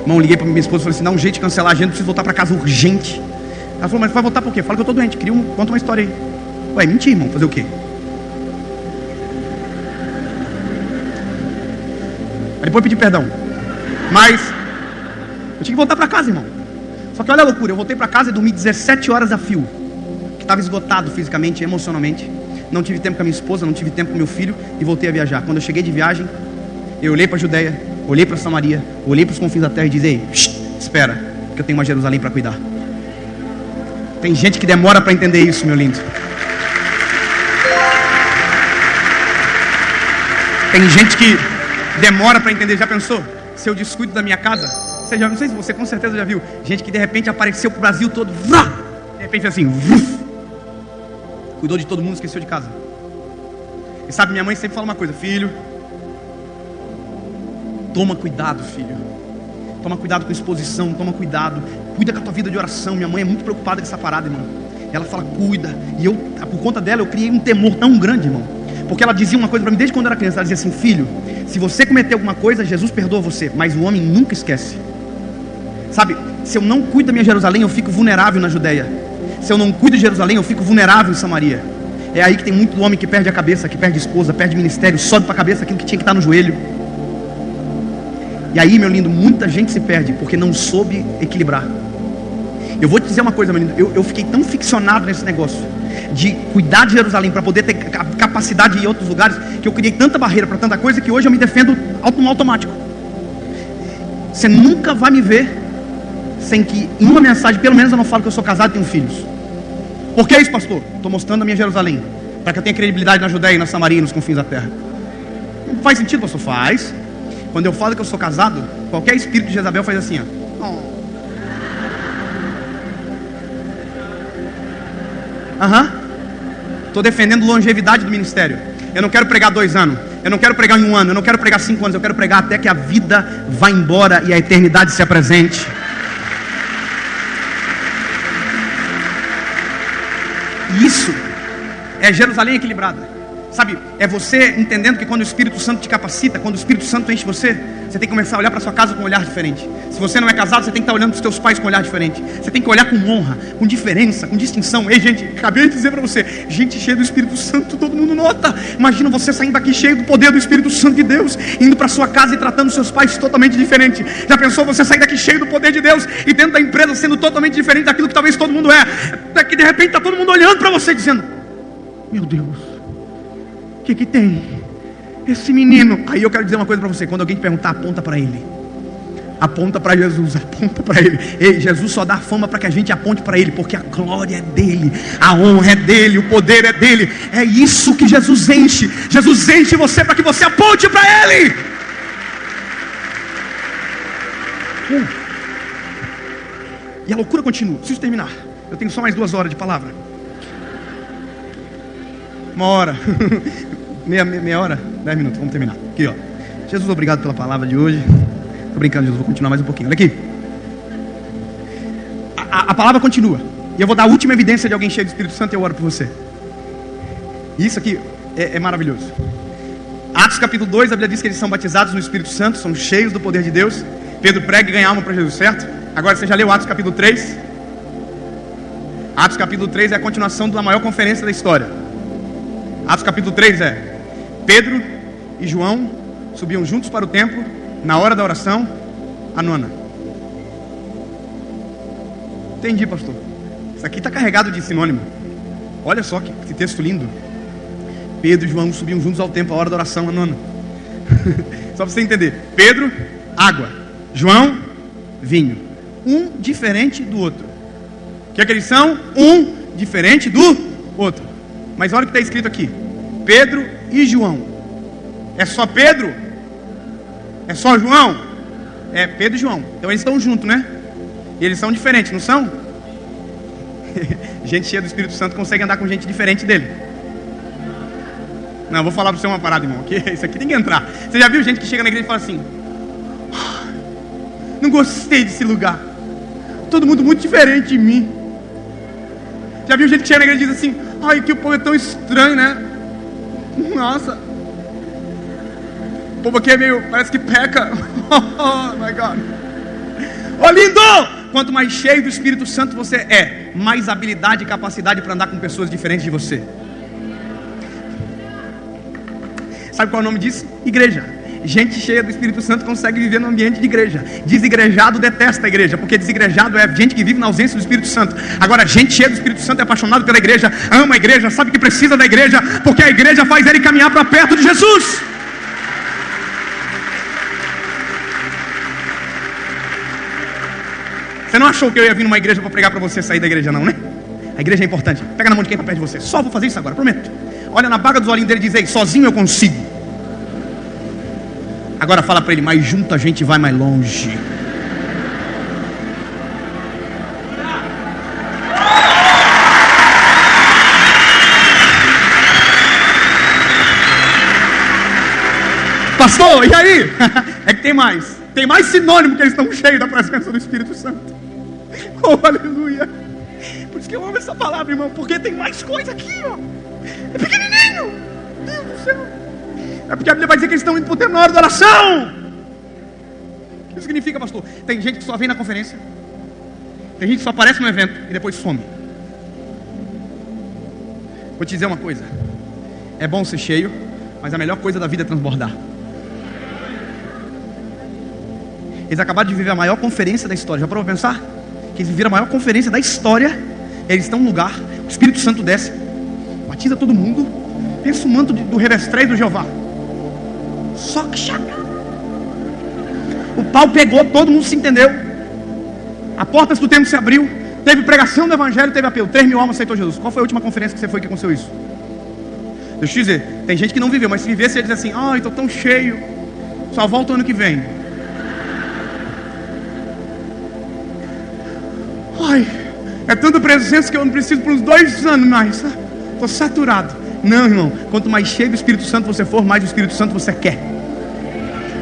Irmão, liguei para minha esposa e falei assim, dá um jeito de cancelar a agenda, preciso voltar para casa urgente. Ela falou, mas vai voltar por quê? Fala que eu estou doente, conta uma história aí. Ué, mentir, irmão, fazer o quê? Aí depois eu pedi perdão. Mas eu tinha que voltar para casa, irmão. Só que olha a loucura, eu voltei para casa e dormi 17 horas a fio. Que estava esgotado fisicamente e emocionalmente. Não tive tempo com a minha esposa, não tive tempo com meu filho e voltei a viajar. Quando eu cheguei de viagem, eu olhei para a Judeia, olhei para Samaria, olhei para os confins da terra e disse, ei, espera, que eu tenho uma Jerusalém para cuidar. Tem gente que demora para entender isso, meu lindo. Tem gente que demora para entender. Já pensou? Se eu descuido da minha casa, você já, não sei se você com certeza já viu, gente que de repente apareceu pro Brasil todo, de repente assim, cuidou de todo mundo, esqueceu de casa. E sabe, minha mãe sempre fala uma coisa, filho, toma cuidado, filho. Toma cuidado com exposição, toma cuidado. Cuida com a tua vida de oração. Minha mãe é muito preocupada com essa parada, irmão. Ela fala, cuida. E eu, por conta dela, eu criei um temor tão grande, irmão. Porque ela dizia uma coisa para mim desde quando eu era criança. Ela dizia assim, filho, se você cometer alguma coisa, Jesus perdoa você, mas o homem nunca esquece. Sabe, se eu não cuido da minha Jerusalém, eu fico vulnerável na Judeia. Se eu não cuido de Jerusalém, eu fico vulnerável em Samaria. É aí que tem muito homem que perde a cabeça, que perde a esposa, perde ministério, sobe para a cabeça aquilo que tinha que estar no joelho. E aí, meu lindo, muita gente se perde porque não soube equilibrar. Eu vou te dizer uma coisa, meu lindo, eu fiquei tão ficcionado nesse negócio de cuidar de Jerusalém para poder ter capacidade de ir em outros lugares, que eu criei tanta barreira para tanta coisa que hoje eu me defendo no automático. Você nunca vai me ver sem que em uma mensagem, pelo menos eu não falo que eu sou casado e tenho filhos. Por que isso, pastor? Estou mostrando a minha Jerusalém, para que eu tenha credibilidade na Judeia, na Samaria e nos confins da terra. Não faz sentido, pastor? Faz. Quando eu falo que eu sou casado, qualquer espírito de Jezabel faz assim, ó. Estou defendendo longevidade do ministério. Eu não quero pregar 2 anos. Eu não quero pregar em 1 ano. Eu não quero pregar 5 anos. Eu quero pregar até que a vida vá embora e a eternidade se apresente. Isso é Jerusalém equilibrada. Sabe, é você entendendo que quando o Espírito Santo te capacita, quando o Espírito Santo enche você, você tem que começar a olhar para sua casa com um olhar diferente. Se você não é casado, você tem que estar olhando para os seus pais com um olhar diferente. Você tem que olhar com honra, com diferença, com distinção. Ei, gente, acabei de dizer para você, gente cheia do Espírito Santo, todo mundo nota. Imagina você saindo daqui cheio do poder do Espírito Santo de Deus, indo para sua casa e tratando seus pais totalmente diferente. Já pensou você sair daqui cheio do poder de Deus e dentro da empresa sendo totalmente diferente daquilo que talvez todo mundo é? Daqui de repente está todo mundo olhando para você dizendo, meu Deus, o que tem? Esse menino. Aí eu quero dizer uma coisa para você. Quando alguém te perguntar, aponta para ele. Aponta para Jesus, aponta para ele. Ei, Jesus só dá fama para que a gente aponte para ele, porque a glória é dele, a honra é dele, o poder é dele. É isso que Jesus enche. Jesus enche você para que você aponte para ele. E a loucura continua. Preciso terminar. Eu tenho só mais 2 horas de palavra. 1 hora. meia hora, 10 minutos, vamos terminar. Aqui, ó. Jesus, obrigado pela palavra de hoje. Tô brincando, Jesus, vou continuar mais um pouquinho. Olha aqui. A palavra continua. E eu vou dar a última evidência de alguém cheio do Espírito Santo e eu oro por você. E isso aqui é maravilhoso. Atos capítulo 2, a Bíblia diz que eles são batizados no Espírito Santo, são cheios do poder de Deus. Pedro prega e ganha alma para Jesus, certo? Agora você já leu Atos capítulo 3? Atos capítulo 3 é a continuação da maior conferência da história. Atos capítulo 3 é Pedro e João subiam juntos para o templo, na hora da oração, a 9ª. Entendi, pastor. Isso aqui está carregado de sinônimo. Olha só que texto lindo. Pedro e João subiam juntos ao templo, a hora da oração, a 9ª. Só para você entender. Pedro, água. João, vinho. Um diferente do outro. O que é que eles são? Um diferente do outro. Mas olha o que está escrito aqui. Pedro e João. É só Pedro? É só João? É Pedro e João. Então eles estão juntos, né? E eles são diferentes, não são? Gente cheia do Espírito Santo consegue andar com gente diferente dele. Não, eu vou falar para você uma parada, irmão. Isso aqui tem que entrar. Você já viu gente que chega na igreja e fala assim: não gostei desse lugar. todo mundo muito diferente de mim. Já viu gente que chega na igreja e diz assim: ai, que o povo é tão estranho, né? Nossa, o povo aqui é meio, parece que peca. Oh my God. Ô lindo! Quanto mais cheio do Espírito Santo você é, mais habilidade e capacidade para andar com pessoas diferentes de você. Sabe qual é o nome disso? Igreja. Gente cheia do Espírito Santo consegue viver no ambiente de igreja. Desigrejado detesta a igreja, porque desigrejado é gente que vive na ausência do Espírito Santo. Agora, gente cheia do Espírito Santo é apaixonado pela igreja, ama a igreja, sabe que precisa da igreja, porque a igreja faz ele caminhar para perto de Jesus. Você não achou que eu ia vir numa igreja para pregar para você sair da igreja, não, né? A igreja é importante. Pega na mão de quem está perto de você. Só vou fazer isso agora, prometo. Olha na baga dos olhinhos dele e diz: ei, sozinho eu consigo. Agora fala para ele: mas junto a gente vai mais longe. Pastor, e aí? É que tem mais sinônimo que eles estão cheios da presença do Espírito Santo. Oh, aleluia. Por isso que eu amo essa palavra, irmão, porque tem mais coisa aqui, ó. É pequenininho. Deus do céu. É porque a Bíblia vai dizer que eles estão indo para o tempo na hora da oração. O que significa, pastor? Tem gente que só vem na conferência, tem gente que só aparece no evento e depois some. Vou te dizer uma coisa: é bom ser cheio, mas a melhor coisa da vida é transbordar. Eles acabaram de viver a maior conferência da história. Já parou para pensar? Que eles viveram a maior conferência da história. Eles estão num lugar, o Espírito Santo desce, batiza todo mundo. Pensa o manto do Revestrez do Jeová. Só que chaca. O pau pegou, todo mundo se entendeu. A porta do templo se abriu. Teve pregação do evangelho, teve apelo. 3.000 almas aceitou Jesus. Qual foi a última conferência que você foi que aconteceu isso? Deixa eu te dizer, tem gente que não viveu, mas se vivesse, ia dizer assim: ai, estou tão cheio, só volto ano que vem. Ai, é tanta presença que eu não preciso por uns 2 anos mais. Estou saturado. Não, irmão, quanto mais cheio do Espírito Santo você for, mais do Espírito Santo você quer.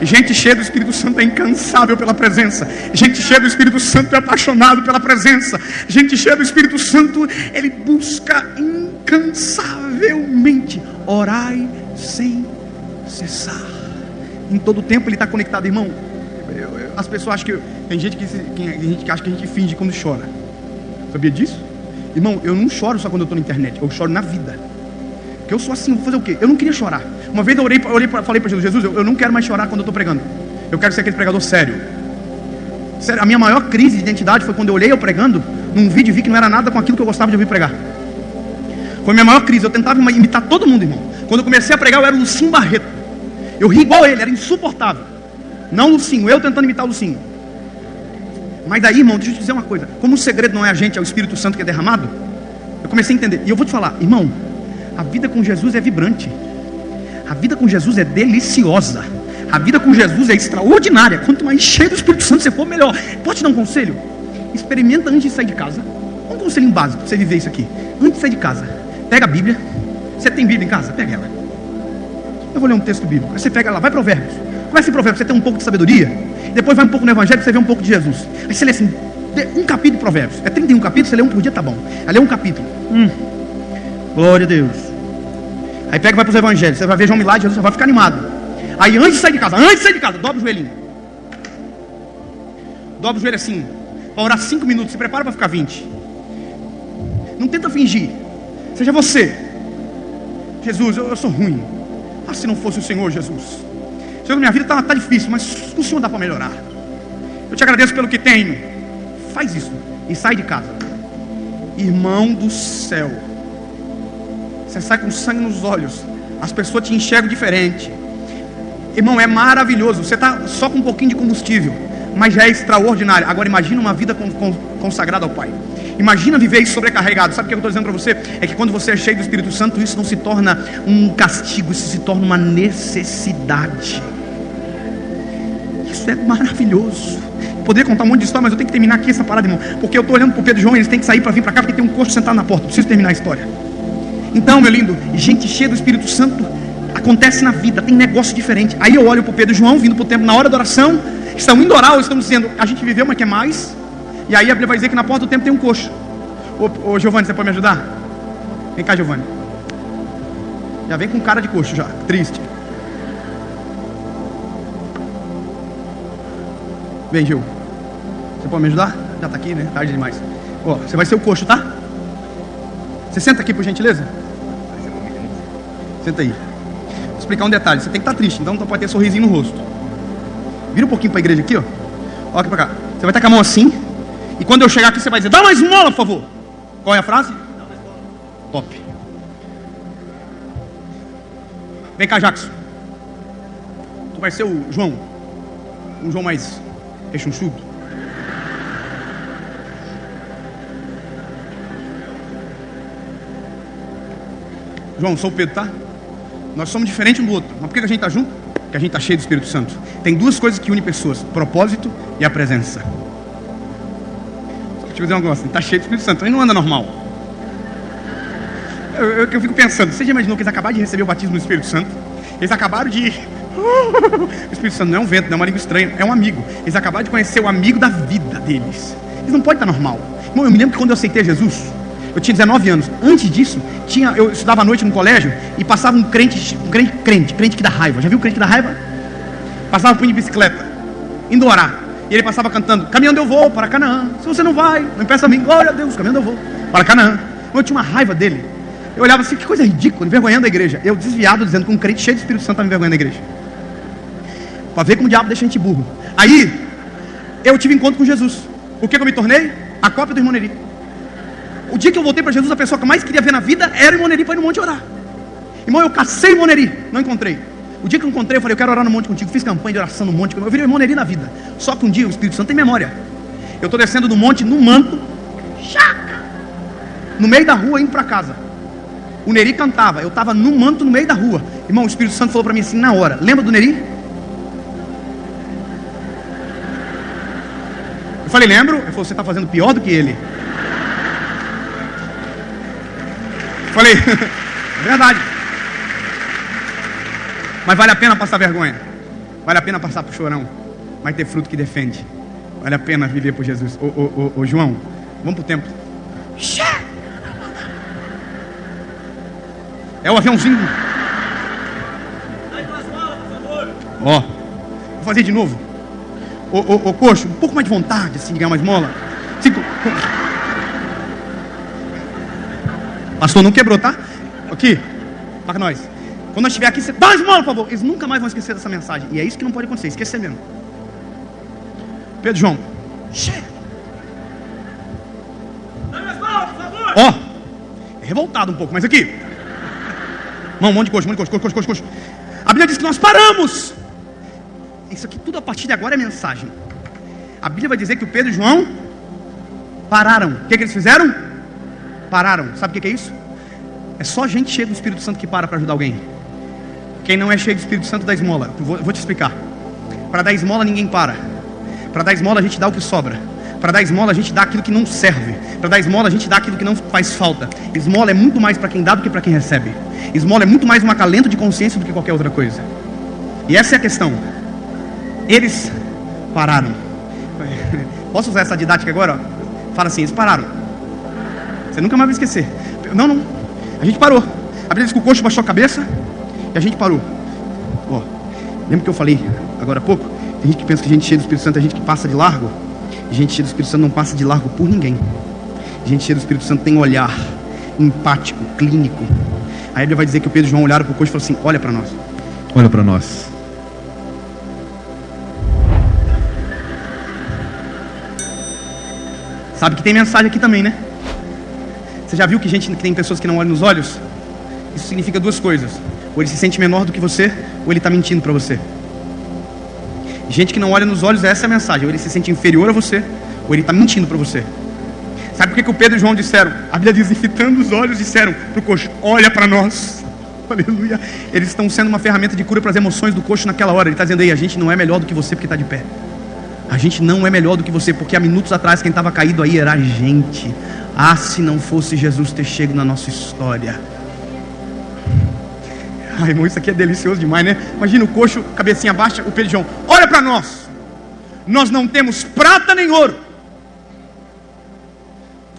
Gente cheia do Espírito Santo é incansável pela presença. Gente cheia do Espírito Santo é apaixonado pela presença. Gente cheia do Espírito Santo, ele busca incansavelmente. Orai sem cessar. Em todo tempo ele está conectado, irmão. As pessoas acham que... Tem gente que acha que a gente finge quando chora. Sabia disso? Irmão, eu não choro só quando eu estou na internet. Eu choro na vida. Porque eu sou assim, vou fazer o quê? Eu não queria chorar. Uma vez eu falei para Jesus: Jesus, eu não quero mais chorar quando eu estou pregando. Eu quero ser aquele pregador sério. Sério, a minha maior crise de identidade foi quando eu olhei eu pregando num vídeo e vi que não era nada com aquilo que eu gostava de ouvir pregar. Foi a minha maior crise. Eu tentava imitar todo mundo, irmão. Quando eu comecei a pregar, eu era o Lucinho Barreto. Eu ri igual ele, era insuportável. Não o Lucinho, eu tentando imitar o Lucinho. Mas daí, irmão, deixa eu te dizer uma coisa: como o segredo não é a gente, é o Espírito Santo que é derramado, eu comecei a entender. E eu vou te falar, irmão, a vida com Jesus é vibrante. A vida com Jesus é deliciosa. A vida com Jesus é extraordinária. Quanto mais cheio do Espírito Santo você for, melhor. Pode te dar um conselho? Experimenta antes de sair de casa. Um conselho básico para você viver isso aqui. Antes de sair de casa, pega a Bíblia. Você tem Bíblia em casa? Pega ela. Eu vou ler um texto bíblico. Aí você pega ela, vai Provérbios. Começa em Provérbios, você tem um pouco de sabedoria. Depois vai um pouco no Evangelho, você vê um pouco de Jesus. Aí você lê assim, um capítulo de Provérbios. É 31 capítulos, você lê um por dia, tá bom. Aí lê um capítulo. Glória a Deus. Aí pega e vai para os Evangelhos. Você vai ver João Milagre, Jesus, você vai ficar animado. Aí antes de sair de casa, dobra o joelhinho. Dobra o joelho assim, para orar 5 minutos, se prepara para ficar 20. Não tenta fingir. Seja você. Jesus, eu sou ruim. Ah, se não fosse o Senhor, Jesus. Senhor, minha vida está difícil, mas o Senhor dá para melhorar. Eu te agradeço pelo que tenho. Faz isso e sai de casa. Irmão do céu, você sai com sangue nos olhos. As pessoas te enxergam diferente. Irmão, é maravilhoso. Você está só com um pouquinho de combustível, mas já é extraordinário. Agora imagina uma vida consagrada ao Pai. Imagina viver isso sobrecarregado. Sabe o que eu estou dizendo para você? É que quando você é cheio do Espírito Santo, isso não se torna um castigo, isso se torna uma necessidade. Isso é maravilhoso. Eu poderia contar um monte de história, mas eu tenho que terminar aqui essa parada, irmão. Porque eu estou olhando para o Pedro e João, eles têm que sair para vir para cá, porque tem um coxo sentado na porta. Preciso terminar a história. Então, meu lindo, gente cheia do Espírito Santo acontece na vida, tem negócio diferente. Aí eu olho para o Pedro e João, vindo para o templo na hora da oração, estão indo orar, ou estão dizendo, a gente viveu, mas quer mais. E aí a Bíblia vai dizer que na porta do templo tem um coxo. Ô Giovanni, você pode me ajudar? Vem cá, Giovanni. Já vem com cara de coxo já, triste. Vem, Gil. Você pode me ajudar? Já tá aqui, né? Tarde demais. Ó, você vai ser o coxo, tá? Você senta aqui, por gentileza. Senta aí. Vou explicar um detalhe. Você tem que estar triste, então pode ter sorrisinho no rosto. Vira um pouquinho pra igreja aqui, ó. Ó, aqui pra cá. Você vai estar com a mão assim. E quando eu chegar aqui, você vai dizer: dá mais esmola, por favor. Qual é a frase? Top. Vem cá, Jackson. Tu vai ser o João. Um João mais rechonchudo. João, sou o Pedro, tá? Nós somos diferentes um do outro. Mas por que a gente tá junto? Porque a gente tá cheio do Espírito Santo. Tem duas coisas que unem pessoas: propósito e a presença. Deixa eu te dizer um negócio. Tá cheio do Espírito Santo, ele não anda normal. Eu fico pensando, você já imaginou que eles acabaram de receber o batismo do Espírito Santo? Eles acabaram de... O Espírito Santo não é um vento, não é uma língua estranha, é um amigo. Eles acabaram de conhecer o amigo da vida deles. Eles não podem estar normal. Irmão, eu me lembro que quando eu aceitei Jesus, eu tinha 19 anos. Antes disso, eu estudava à noite no colégio e passava um crente que dá raiva. Já viu o crente que dá raiva? Passava por de bicicleta, indo orar. E ele passava cantando: caminhando eu vou para Canaã. Se você não vai, não impeça a mim. Glória a Deus, caminhando eu vou para Canaã. Eu tinha uma raiva dele. Eu olhava assim, que coisa ridícula, envergonhando a igreja. Eu desviado, dizendo que um crente cheio do Espírito Santo está me envergonhando a igreja. Para ver como o diabo deixa a gente burro. Aí, eu tive encontro com Jesus. O que eu me tornei? A cópia do irmão Neri. O dia que eu voltei para Jesus, a pessoa que eu mais queria ver na vida era o irmão Neri para ir no monte orar. Irmão, eu cacei o irmão Neri, não encontrei. O dia que eu encontrei, eu falei: eu quero orar no monte contigo. Fiz campanha de oração no monte. Eu virei o irmão Neri na vida. Só que um dia o Espírito Santo tem memória. Eu estou descendo do monte, no manto, no meio da rua, indo para casa. O Neri cantava, eu estava no manto no meio da rua. Irmão, o Espírito Santo falou para mim assim na hora: lembra do Neri? Eu falei: lembro. Ele falou: você está fazendo pior do que ele. Eu falei: verdade. Mas vale a pena passar vergonha. Vale a pena passar por chorão. Vai ter fruto que defende. Vale a pena viver por Jesus. Ô João, vamos pro templo. É o aviãozinho. Ó, vou fazer de novo. Ô coxo, um pouco mais de vontade assim de ganhar uma esmola. Pastor, não quebrou, tá? Aqui, para nós. Quando nós estiver aqui, você dá uma esmola, por favor. Eles nunca mais vão esquecer dessa mensagem. E é isso que não pode acontecer, esquecer mesmo. Pedro, João. Dá uma esmola, por favor. Ó, é revoltado um pouco, mas aqui. Mão, um monte de coxo. A Bíblia diz que nós paramos. Isso aqui tudo a partir de agora é mensagem. A Bíblia vai dizer que o Pedro e o João pararam. O que eles fizeram? Pararam. Sabe o que é isso? É só gente cheia do Espírito Santo que para ajudar alguém. Quem não é cheio do Espírito Santo dá esmola. Vou te explicar. Para dar esmola ninguém para. Para dar esmola a gente dá o que sobra. Para dar esmola a gente dá aquilo que não serve. Para dar esmola a gente dá aquilo que não faz falta. Esmola é muito mais para quem dá do que para quem recebe. Esmola é muito mais um acalento de consciência do que qualquer outra coisa. E essa é a questão. Eles pararam. Posso usar essa didática agora? Fala assim: eles pararam. Você nunca mais vai esquecer. Não. A gente parou. A Bíblia diz que o coxo baixou a cabeça e a gente parou. Ó, lembra que eu falei agora há pouco? Tem gente que pensa que a gente cheia do Espírito Santo é gente que passa de largo. Gente cheia do Espírito Santo não passa de largo por ninguém. Gente cheia do Espírito Santo tem olhar empático, clínico. Aí a Bíblia vai dizer que o Pedro e o João olharam para o coxo e falaram assim: olha para nós. Olha para nós. Sabe que tem mensagem aqui também, né? Você já viu que tem pessoas que não olham nos olhos? Isso significa duas coisas: ou ele se sente menor do que você, ou ele está mentindo para você. Gente que não olha nos olhos, essa é a mensagem: ou ele se sente inferior a você, ou ele está mentindo para você. Sabe por que o Pedro e João disseram? A Bíblia diz, fitando os olhos, disseram para o coxo: olha para nós. Aleluia. Eles estão sendo uma ferramenta de cura para as emoções do coxo naquela hora. Ele está dizendo aí: a gente não é melhor do que você porque está de pé. A gente não é melhor do que você porque há minutos atrás quem estava caído aí era a gente. Ah, se não fosse Jesus ter chegado na nossa história. Ai, irmão, isso aqui é delicioso demais, né? Imagina o coxo, cabecinha baixa, o Pedro e João: olha para nós. Nós não temos prata nem ouro,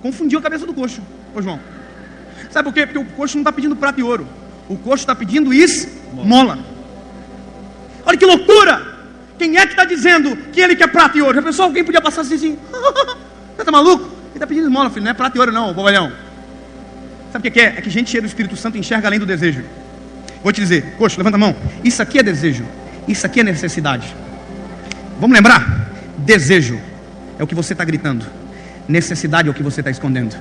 Confundiu a cabeça do coxo, ô João. Sabe por quê? Porque o coxo não está pedindo prata e ouro. O coxo está pedindo esmola. Olha que loucura! Quem é que está dizendo que ele quer prata e ouro? Já pensou? Alguém podia passar assim. Você tá maluco? Ele está pedindo esmola, filho. Não é prata e ouro não, bobalhão. Sabe o que é? É que gente cheia do Espírito Santo enxerga além do desejo. Vou te dizer, coxo, levanta a mão. Isso aqui é desejo. Isso aqui é necessidade. Vamos lembrar? Desejo é o que você está gritando. Necessidade é o que você está escondendo.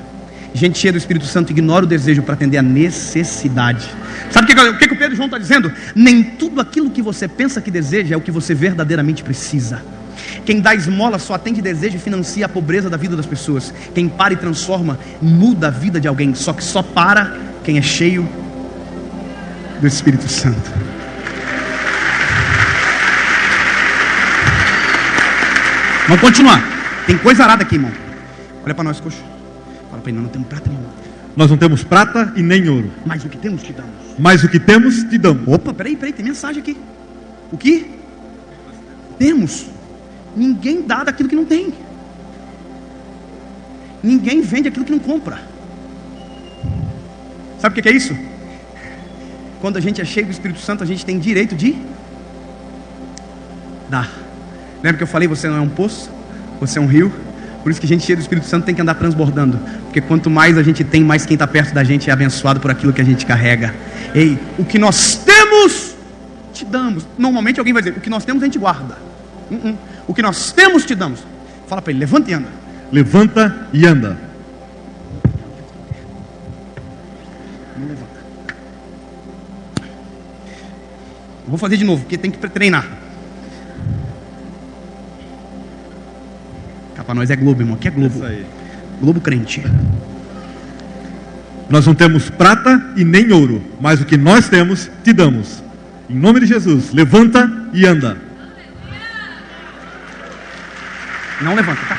Gente cheia do Espírito Santo ignora o desejo para atender a necessidade. Sabe o que o Pedro e João está dizendo? Nem tudo aquilo que você pensa que deseja é o que você verdadeiramente precisa. Quem dá esmola só atende desejo e financia a pobreza da vida das pessoas. Quem para e transforma, muda a vida de alguém. Só que só para quem é cheio do Espírito Santo. Vamos continuar. Tem coisa arada aqui, irmão. Olha para nós, coxo. Fala para ele, não temos prata nenhuma. Nós não temos prata e nem ouro. Mas o que temos, te damos. Mas o que temos, te damos. Opa, peraí, tem mensagem aqui. O que? Temos. Ninguém dá daquilo que não tem. Ninguém vende aquilo que não compra. Sabe o que é isso? Quando a gente é cheio do Espírito Santo, a gente tem direito de dar. Lembra que eu falei, você não é um poço, você é um rio. Por isso que gente cheia do Espírito Santo tem que andar transbordando. Porque quanto mais a gente tem, mais quem está perto da gente é abençoado por aquilo que a gente carrega. Ei, o que nós temos, te damos. Normalmente alguém vai dizer, o que nós temos a gente guarda. O que nós temos, te damos. Fala para ele, levanta e anda. Levanta e anda. Não levanta. Vou fazer de novo, porque tem que treinar. Cá pra nós é Globo, irmão. Aqui é Globo. Isso aí. Globo crente. Nós não temos prata e nem ouro, mas o que nós temos, te damos. Em nome de Jesus, levanta e anda. Não levanta, tá?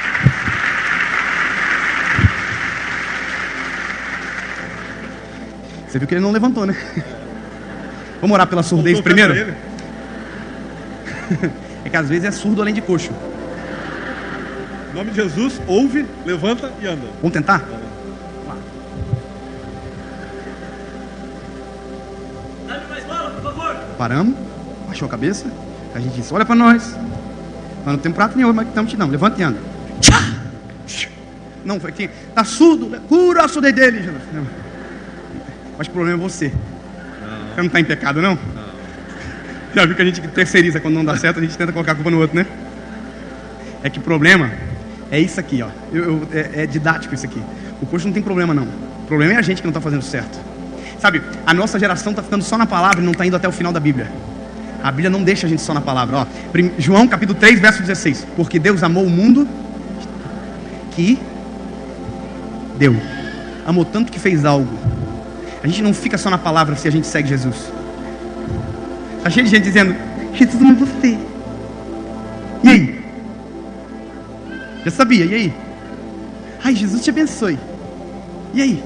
Você viu que ele não levantou, né? Vamos orar pela surdez primeiro? É que às vezes é surdo além de coxo. Em nome de Jesus, ouve, levanta e anda. Vamos tentar? Dá-me mais bola, por favor. Paramos, baixou a cabeça. A gente disse, olha para nós. Nós não temos prato nenhum, mas estamos te dando. Levanta e anda. Não, foi aqui. Está surdo, cura a surdez dele, Jesus. Não. Mas o problema é você. Você não está em pecado, não? Já viu que a gente terceiriza quando não dá certo, a gente tenta colocar a culpa no outro, né? É que o problema é isso aqui, ó. É didático isso aqui. O coxo não tem problema, não. O problema é a gente que não está fazendo certo. Sabe, a nossa geração está ficando só na palavra e não está indo até o final da Bíblia. A Bíblia não deixa a gente só na palavra, ó. João capítulo 3, verso 16. Porque Deus amou o mundo que deu. Amou tanto que fez algo. A gente não fica só na palavra se a gente segue Jesus. Está cheio de gente dizendo, Jesus ama você. E aí? Já sabia, e aí? Ai, Jesus te abençoe. E aí?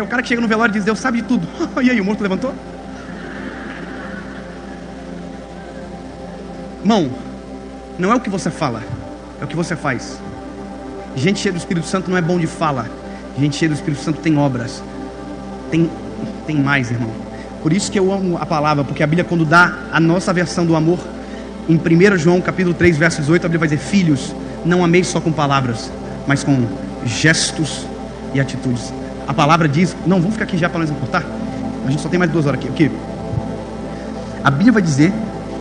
O cara que chega no velório e diz, Deus sabe de tudo. E aí, o morto levantou? Irmão, não é o que você fala, é o que você faz. Gente cheia do Espírito Santo não é bom de fala. Gente cheia do Espírito Santo tem obras. Tem mais, irmão. Por isso que eu amo a palavra, porque a Bíblia, quando dá a nossa versão do amor, em 1 João capítulo 3, verso 18, a Bíblia vai dizer, filhos, não ameis só com palavras, mas com gestos e atitudes. A palavra diz, não, vamos ficar aqui já para nós importar. A gente só tem mais 2 horas aqui. O quê? A Bíblia vai dizer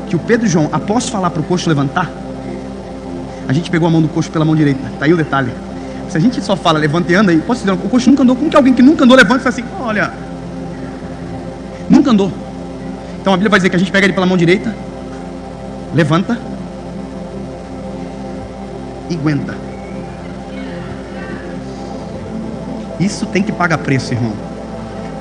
que o Pedro e João, após falar para o coxo levantar, a gente pegou a mão do coxo pela mão direita. Tá aí o detalhe. Se a gente só fala levanta e anda, aí posso dizer, o coxo nunca andou. Como que alguém que nunca andou levanta e fala assim, olha, nunca andou. Então a Bíblia vai dizer que a gente pega ele pela mão direita, levanta e aguenta. Isso tem que pagar preço, irmão.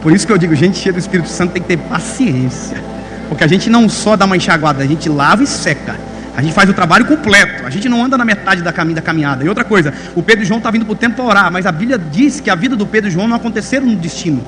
Por isso que eu digo, gente cheia do Espírito Santo tem que ter paciência. Porque a gente não só dá uma enxaguada, a gente lava e seca. A gente faz o trabalho completo. A gente não anda na metade da caminhada. E outra coisa, o Pedro e João estão vindo para o templo para orar, mas a Bíblia diz que a vida do Pedro e João não aconteceram no destino.